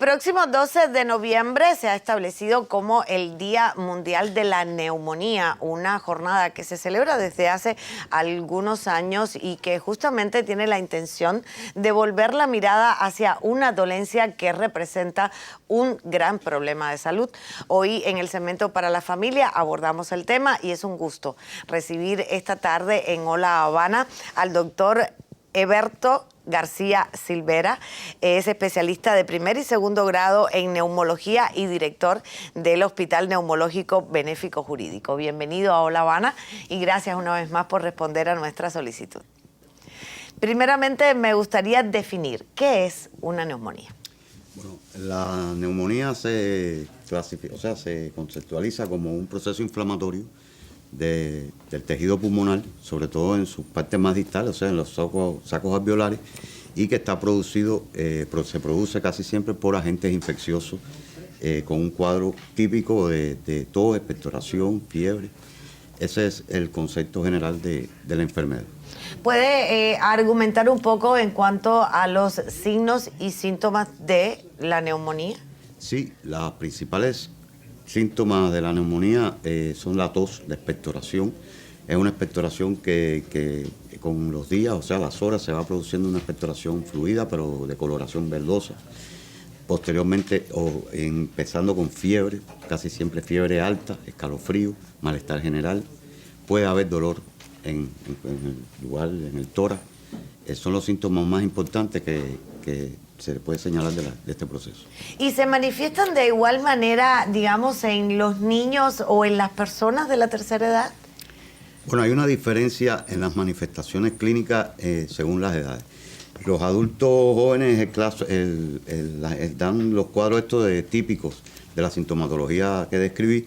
próximo 12 de noviembre se ha establecido como el Día Mundial de la Neumonía, una jornada que se celebra desde hace algunos años y que justamente tiene la intención de volver la mirada hacia una dolencia que representa un gran problema de salud. Hoy en el segmento para la familia abordamos el tema y es un gusto recibir esta tarde en Hola Habana al doctor Eberto García Silvera. Es especialista de primer y segundo grado en neumología y director del Hospital Neumológico Benéfico Jurídico. Bienvenido a Hola Habana y gracias una vez más por responder a nuestra solicitud. Primeramente me gustaría definir qué es una neumonía. Bueno, la neumonía se clasifica, se conceptualiza como un proceso inflamatorio del tejido pulmonar, sobre todo en sus partes más distales, o sea, en los sacos alveolares, y que está producido, se produce casi siempre por agentes infecciosos, con un cuadro típico de tos, expectoración, fiebre. Ese es el concepto general de la enfermedad. ¿Puede argumentar un poco en cuanto a los signos y síntomas de la neumonía? Sí, las principales síntomas de la neumonía son la tos, la expectoración. Es una expectoración que con los días, o sea, las horas, se va produciendo una expectoración fluida, pero de coloración verdosa. Posteriormente, empezando con fiebre, casi siempre fiebre alta, escalofrío, malestar general. Puede haber dolor en el lugar, en el tórax. Son los síntomas más importantes que se le puede señalar de este proceso. ¿Y se manifiestan de igual manera, digamos, en los niños o en las personas de la tercera edad? Bueno, hay una diferencia en las manifestaciones clínicas según las edades. Los adultos jóvenes dan los cuadros estos típicos de la sintomatología que describí,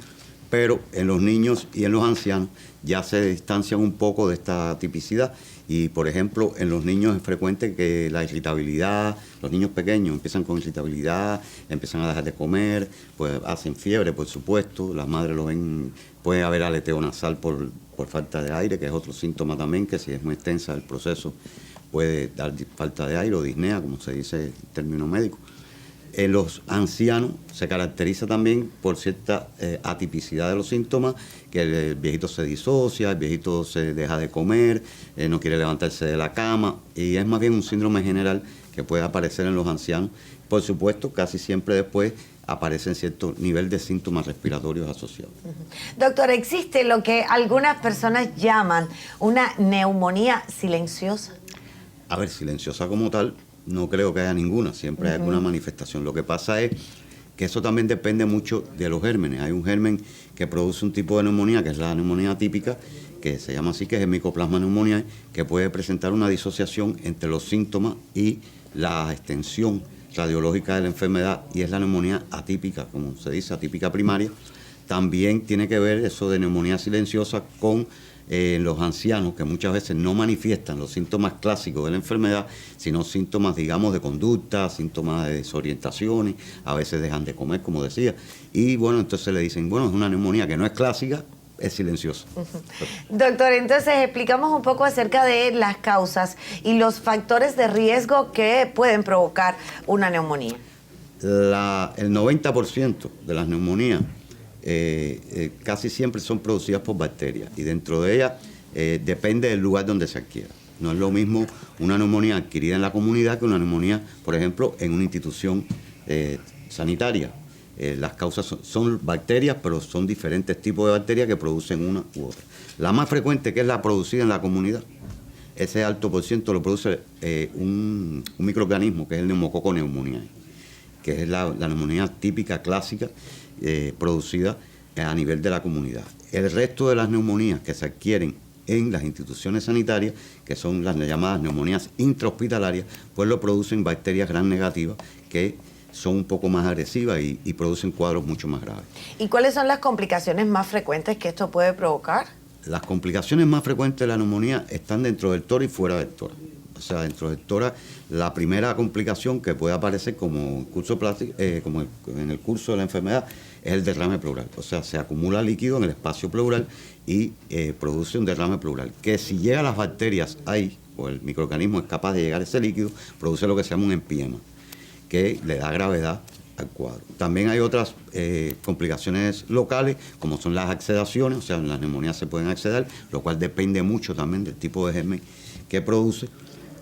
pero en los niños y en los ancianos ya se distancian un poco de esta tipicidad. Y, por ejemplo, en los niños es frecuente que la irritabilidad, los niños pequeños empiezan con irritabilidad, empiezan a dejar de comer, pues hacen fiebre, por supuesto, las madres lo ven, puede haber aleteo nasal por falta de aire, que es otro síntoma también, que si es muy extensa el proceso puede dar falta de aire o disnea, como se dice en términos médicos. En los ancianos se caracteriza también por cierta atipicidad de los síntomas, que el viejito se disocia, el viejito se deja de comer, no quiere levantarse de la cama, y es más bien un síndrome general que puede aparecer en los ancianos. Por supuesto, casi siempre después aparecen cierto nivel de síntomas respiratorios asociados. Doctor, ¿existe lo que algunas personas llaman una neumonía silenciosa? A ver, silenciosa como tal, no creo que haya ninguna, siempre hay alguna manifestación. Lo que pasa es que eso también depende mucho de los gérmenes. Hay un germen que produce un tipo de neumonía, que es la neumonía típica, que se llama así, que es el Mycoplasma pneumoniae, que puede presentar una disociación entre los síntomas y la extensión radiológica de la enfermedad, y es la neumonía atípica, como se dice, atípica primaria. También tiene que ver eso de neumonía silenciosa con los ancianos, que muchas veces no manifiestan los síntomas clásicos de la enfermedad, sino síntomas, digamos, de conducta, síntomas de desorientaciones, a veces dejan de comer, como decía, y bueno, entonces le dicen, bueno, es una neumonía que no es clásica, es silenciosa. Doctor, entonces explicamos un poco acerca de las causas y los factores de riesgo que pueden provocar una neumonía. El 90% de las neumonías casi siempre son producidas por bacterias, y dentro de ellas depende del lugar donde se adquiera. No es lo mismo una neumonía adquirida en la comunidad que una neumonía, por ejemplo, en una institución sanitaria. Las causas son bacterias, pero son diferentes tipos de bacterias que producen una u otra. La más frecuente, que es la producida en la comunidad, ese alto por ciento lo produce un microorganismo, que es el Pneumococcus pneumoniae, que es la neumonía típica, clásica, producida a nivel de la comunidad. El resto de las neumonías que se adquieren en las instituciones sanitarias, que son las llamadas neumonías intrahospitalarias, pues lo producen bacterias gram negativas que son un poco más agresivas y producen cuadros mucho más graves. ¿Y cuáles son las complicaciones más frecuentes que esto puede provocar? Las complicaciones más frecuentes de la neumonía están dentro del tórax y fuera del tórax. O sea, dentro del tórax, la primera complicación que puede aparecer como en el curso de la enfermedad es el derrame pleural. O sea, se acumula líquido en el espacio pleural y produce un derrame pleural, que si llega a las bacterias ahí, o el microorganismo es capaz de llegar a ese líquido, produce lo que se llama un empiema, que le da gravedad al cuadro. También hay otras complicaciones locales, como son las excedaciones, o sea, en las neumonías se pueden acceder, lo cual depende mucho también del tipo de germen que produce.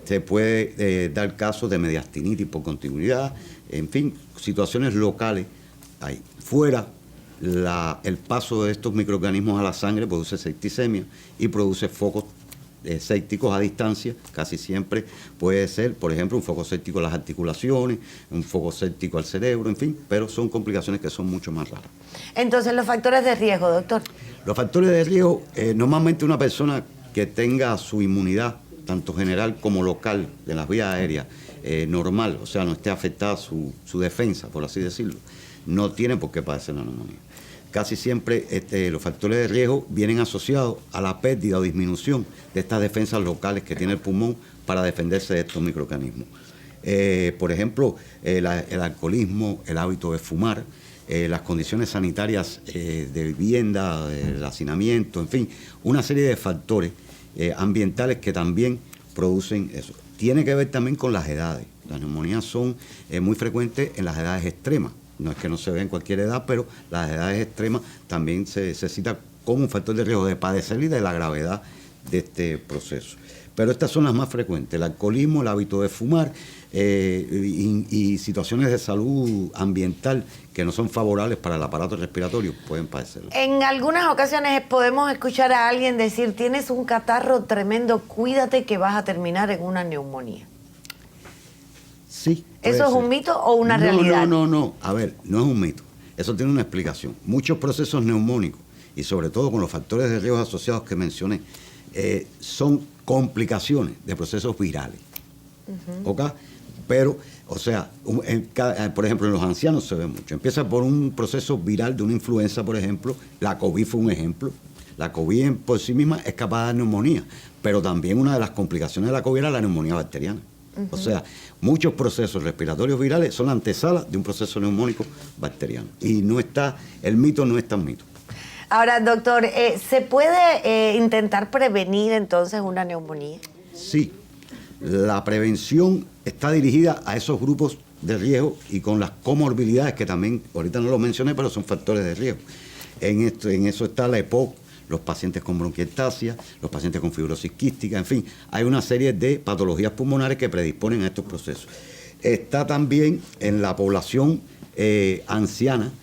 Se puede dar casos de mediastinitis por continuidad, en fin, situaciones locales hay. Fuera, el paso de estos microorganismos a la sangre produce septicemia y produce focos sépticos a distancia. Casi siempre puede ser, por ejemplo, un foco séptico a las articulaciones, un foco séptico al cerebro, en fin, pero son complicaciones que son mucho más raras. Entonces, los factores de riesgo, doctor. Los factores de riesgo, normalmente una persona que tenga su inmunidad, tanto general como local, de las vías aéreas, normal, o sea, no esté afectada su defensa, por así decirlo, no tiene por qué padecer la neumonía. Casi siempre los factores de riesgo vienen asociados a la pérdida o disminución de estas defensas locales que tiene el pulmón para defenderse de estos microorganismos. Por ejemplo, el alcoholismo, el hábito de fumar, las condiciones sanitarias de vivienda, el hacinamiento, en fin, una serie de factores ambientales que también producen eso. Tiene que ver también con las edades. Las neumonías son muy frecuentes en las edades extremas. No es que no se vea en cualquier edad, pero las edades extremas también se cita como un factor de riesgo de padecer y de la gravedad de este proceso. Pero estas son las más frecuentes: el alcoholismo, el hábito de fumar y situaciones de salud ambiental que no son favorables para el aparato respiratorio pueden padecerlo. En algunas ocasiones podemos escuchar a alguien decir: tienes un catarro tremendo, cuídate que vas a terminar en una neumonía. Sí. ¿Eso es un mito o una realidad? No. A ver, no es un mito. Eso tiene una explicación. Muchos procesos neumónicos, y sobre todo con los factores de riesgo asociados que mencioné, son complicaciones de procesos virales. ¿Ok? Pero, o sea, por ejemplo, en los ancianos se ve mucho. Empieza por un proceso viral de una influenza, por ejemplo. La COVID fue un ejemplo. La COVID por sí misma es capaz de dar neumonía, pero también una de las complicaciones de la COVID era la neumonía bacteriana. O sea, muchos procesos respiratorios virales son la antesala de un proceso neumónico bacteriano. Y el mito no es tan mito. Ahora, doctor, ¿se puede intentar prevenir entonces una neumonía? Sí, la prevención está dirigida a esos grupos de riesgo y con las comorbilidades que también, ahorita no lo mencioné, pero son factores de riesgo. En eso está la EPOC, los pacientes con bronquiectasia, los pacientes con fibrosis quística, en fin, hay una serie de patologías pulmonares que predisponen a estos procesos. Está también en la población anciana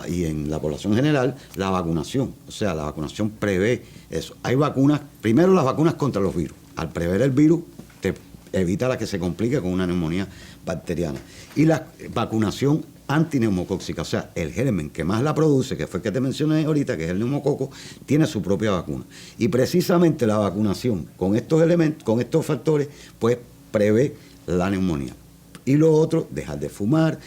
y en la población general la vacunación, o sea, la vacunación prevé eso. Hay vacunas, primero las vacunas contra los virus. Al prever el virus, te evita la que se complique con una neumonía bacteriana. Y la vacunación antineumocóxica, o sea, el germen que más la produce, que fue el que te mencioné ahorita, que es el neumococo, tiene su propia vacuna. Y precisamente la vacunación con estos elementos, con estos factores, pues prevé la neumonía. Y lo otro, dejar de fumar,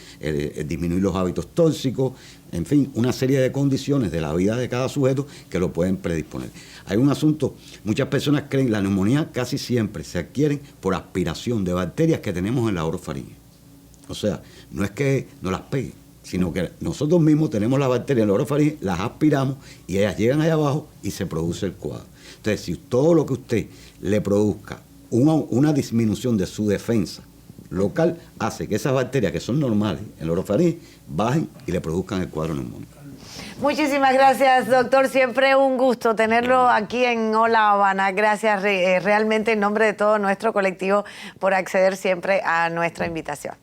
disminuir los hábitos tóxicos, en fin, una serie de condiciones de la vida de cada sujeto que lo pueden predisponer. Hay un asunto, muchas personas creen que la neumonía casi siempre se adquieren por aspiración de bacterias que tenemos en la orofaringe. O sea, no es que nos las pegue, sino que nosotros mismos tenemos las bacterias en la orofaringe, las aspiramos y ellas llegan allá abajo y se produce el cuadro. Entonces, si todo lo que usted le produzca una disminución de su defensa local, hace que esas bacterias que son normales en la orofaringe bajen y le produzcan el cuadro neumónico. Muchísimas gracias, doctor. Siempre un gusto tenerlo aquí en Hola Habana. Gracias realmente en nombre de todo nuestro colectivo por acceder siempre a nuestra invitación.